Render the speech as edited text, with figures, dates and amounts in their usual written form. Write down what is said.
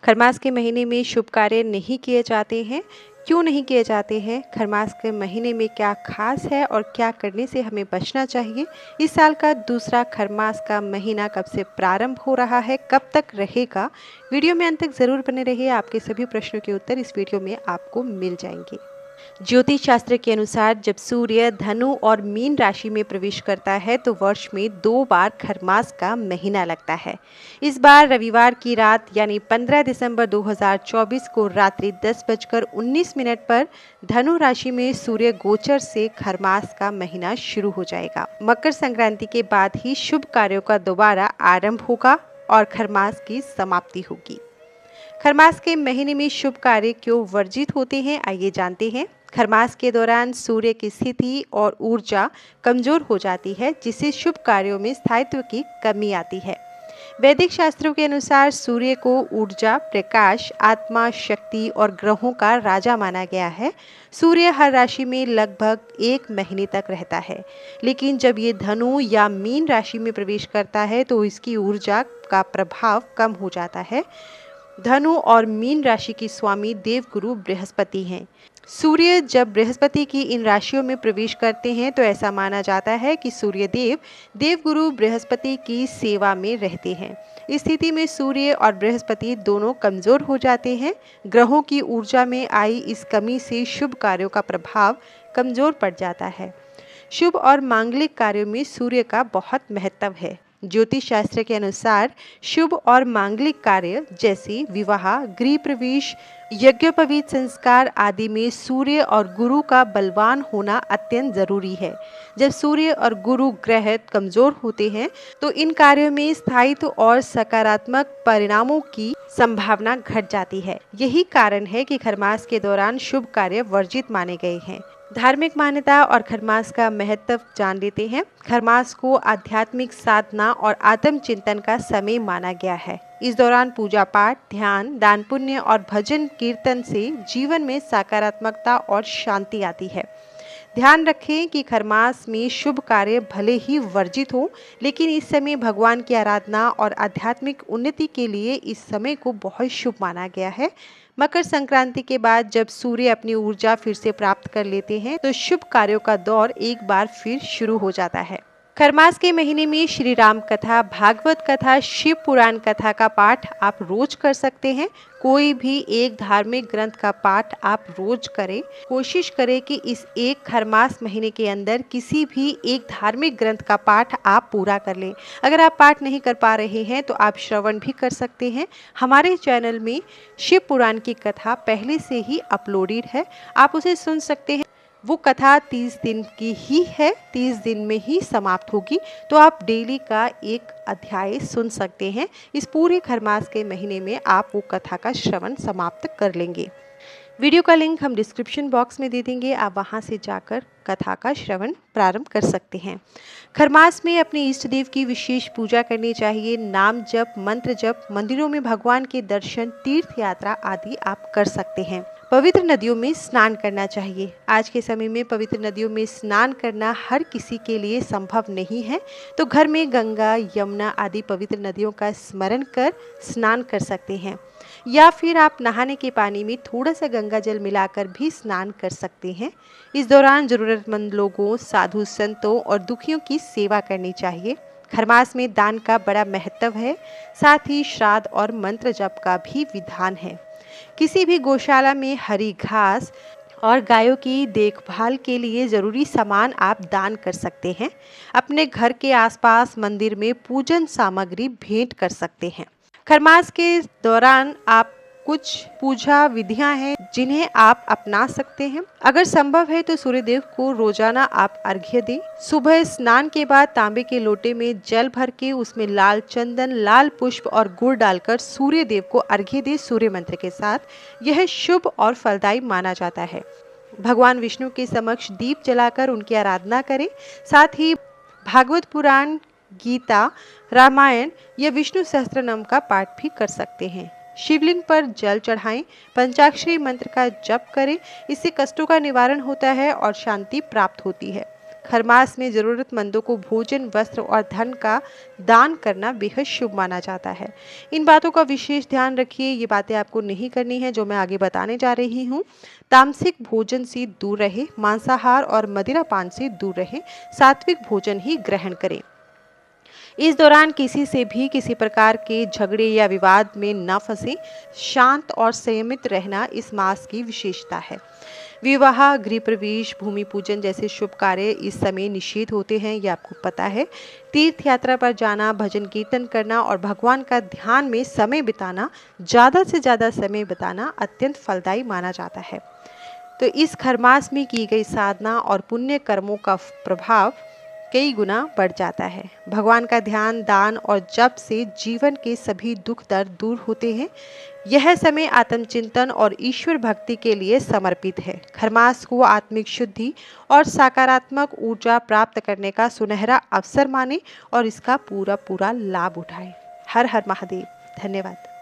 खरमास के महीने में शुभ कार्य नहीं किए जाते हैं। क्यों नहीं किए जाते हैं? खरमास के महीने में क्या खास है और क्या करने से हमें बचना चाहिए? इस साल का दूसरा खरमास का महीना कब से प्रारंभ हो रहा है, कब तक रहेगा? वीडियो में अंत तक ज़रूर बने रहिए। आपके सभी प्रश्नों के उत्तर इस वीडियो में आपको मिल जाएंगे। ज्योतिष शास्त्र के अनुसार जब सूर्य धनु और मीन राशि में प्रवेश करता है तो वर्ष में 2 बार खरमास का महीना लगता है। इस बार रविवार की रात यानी 15 दिसंबर 2024 को रात्रि 10:19 पर धनु राशि में सूर्य गोचर से खरमास का महीना शुरू हो जाएगा। मकर संक्रांति के बाद ही शुभ कार्यों का दोबारा आरंभ होगा और खरमास की समाप्ति होगी। खरमास के महीने में शुभ कार्य क्यों वर्जित होते हैं, आइए जानते हैं। खरमास के दौरान सूर्य की स्थिति और ऊर्जा कमजोर हो जाती है, जिससे शुभ कार्यों में स्थायित्व की कमी आती है। वैदिक शास्त्रों के अनुसार सूर्य को ऊर्जा, प्रकाश, आत्मा, शक्ति और ग्रहों का राजा माना गया है। सूर्य हर राशि में लगभग 1 महीने तक रहता है, लेकिन जब ये धनु या मीन राशि में प्रवेश करता है तो इसकी ऊर्जा का प्रभाव कम हो जाता है। धनु और मीन राशि की स्वामी देवगुरु बृहस्पति हैं। सूर्य जब बृहस्पति की इन राशियों में प्रवेश करते हैं तो ऐसा माना जाता है कि सूर्य देवगुरु बृहस्पति की सेवा में रहते हैं। इस स्थिति में सूर्य और बृहस्पति दोनों कमजोर हो जाते हैं। ग्रहों की ऊर्जा में आई इस कमी से शुभ कार्यों का प्रभाव कमजोर पड़ जाता है। शुभ और मांगलिक कार्यों में सूर्य का बहुत महत्व है। ज्योतिष शास्त्र के अनुसार शुभ और मांगलिक कार्य जैसे विवाह, गृह प्रवेश, यज्ञोपवीत संस्कार आदि में सूर्य और गुरु का बलवान होना अत्यंत जरूरी है। जब सूर्य और गुरु ग्रह कमजोर होते हैं तो इन कार्यों में स्थायित्व और सकारात्मक परिणामों की संभावना घट जाती है। यही कारण है कि खरमास के दौरान शुभ कार्य वर्जित माने गए हैं। धार्मिक मान्यता और खरमास का महत्व जान लेते हैं। खरमास को आध्यात्मिक साधना और आत्म चिंतन का समय माना गया है। इस दौरान पूजा पाठ, ध्यान, दान पुण्य और भजन कीर्तन से जीवन में सकारात्मकता और शांति आती है। ध्यान रखें कि खरमास में शुभ कार्य भले ही वर्जित हो, लेकिन इस समय भगवान की आराधना और आध्यात्मिक उन्नति के लिए इस समय को बहुत शुभ माना गया है। मकर संक्रांति के बाद जब सूर्य अपनी ऊर्जा फिर से प्राप्त कर लेते हैं तो शुभ कार्यों का दौर एक बार फिर शुरू हो जाता है। खरमास के महीने में श्री राम कथा, भागवत कथा, शिव पुराण कथा का पाठ आप रोज कर सकते हैं। कोई भी एक धार्मिक ग्रंथ का पाठ आप रोज करें। कोशिश करें कि इस एक खरमास महीने के अंदर किसी भी एक धार्मिक ग्रंथ का पाठ आप पूरा कर लें। अगर आप पाठ नहीं कर पा रहे हैं तो आप श्रवण भी कर सकते हैं। हमारे चैनल में शिव पुराण की कथा पहले से ही अपलोडेड है, आप उसे सुन सकते हैं। वो कथा 30 दिन की ही है, 30 दिन में ही समाप्त होगी, तो आप डेली का एक अध्याय सुन सकते हैं। इस पूरे खरमास के महीने में आप वो कथा का श्रवण समाप्त कर लेंगे। वीडियो का लिंक हम डिस्क्रिप्शन बॉक्स में दे देंगे, आप वहां से जाकर कथा का श्रवण प्रारंभ कर सकते हैं। खरमास में अपने इष्ट देव की विशेष पूजा करनी चाहिए। नाम जप, मंत्र जप, मंदिरों में भगवान के दर्शन, तीर्थ यात्रा आदि आप कर सकते हैं। पवित्र नदियों में स्नान करना चाहिए। आज के समय में पवित्र नदियों में स्नान करना हर किसी के लिए संभव नहीं है, तो घर में गंगा, यमुना आदि पवित्र नदियों का स्मरण कर स्नान कर सकते हैं, या फिर आप नहाने के पानी में थोड़ा सा गंगा जल मिलाकर भी स्नान कर सकते हैं। इस दौरान जरूरतमंद लोगों, साधु संतों और दुखियों की सेवा करनी चाहिए। खरमास में दान का बड़ा महत्व है, साथ ही श्राद्ध और मंत्र जप का भी विधान है। किसी भी गौशाला में हरी घास और गायों की देखभाल के लिए जरूरी सामान आप दान कर सकते हैं। अपने घर के आसपास मंदिर में पूजन सामग्री भेंट कर सकते हैं। खरमास के दौरान आप कुछ पूजा विधियां हैं जिन्हें आप अपना सकते हैं। अगर संभव है तो सूर्यदेव को रोजाना आप अर्घ्य दें। सुबह स्नान के बाद तांबे के लोटे में जल भर के उसमें लाल चंदन, लाल पुष्प और गुड़ डालकर सूर्यदेव को अर्घ्य दें सूर्य मंत्र के साथ। यह शुभ और फलदायी माना जाता है। भगवान विष्णु के समक्ष दीप जलाकर उनकी आराधना करें। साथ ही भागवत पुराण, गीता, रामायण या विष्णु सहस्त्रनाम का पाठ भी कर सकते हैं। शिवलिंग पर जल चढ़ाएं, पंचाक्षरी मंत्र का जप करें। इससे कष्टों का निवारण होता है और शांति प्राप्त होती है। खरमास में ज़रूरतमंदों को भोजन, वस्त्र और धन का दान करना बेहद शुभ माना जाता है। इन बातों का विशेष ध्यान रखिए, ये बातें आपको नहीं करनी है जो मैं आगे बताने जा रही हूँ। तामसिक भोजन से दूर रहे, मांसाहार और मदिरापान से दूर रहे, सात्विक भोजन ही ग्रहण करें। इस दौरान किसी से भी किसी प्रकार के झगड़े या विवाद में न फंसे, शांत और संयमित रहना इस मास की विशेषता है। विवाह, गृह प्रवेश, भूमि पूजन जैसे शुभ कार्य इस समय निषेध होते हैं, ये आपको पता है। तीर्थ यात्रा पर जाना, भजन कीर्तन करना और भगवान का ध्यान में समय बिताना, ज़्यादा से ज़्यादा समय बिताना अत्यंत फलदायी माना जाता है। तो इस खरमास में की गई साधना और पुण्य कर्मों का प्रभाव कई गुना बढ़ जाता है। भगवान का ध्यान, दान और जप से जीवन के सभी दुख दर्द दूर होते हैं। यह समय आत्मचिंतन और ईश्वर भक्ति के लिए समर्पित है। खरमास को आत्मिक शुद्धि और सकारात्मक ऊर्जा प्राप्त करने का सुनहरा अवसर माने और इसका पूरा पूरा लाभ उठाएं। हर हर महादेव। धन्यवाद।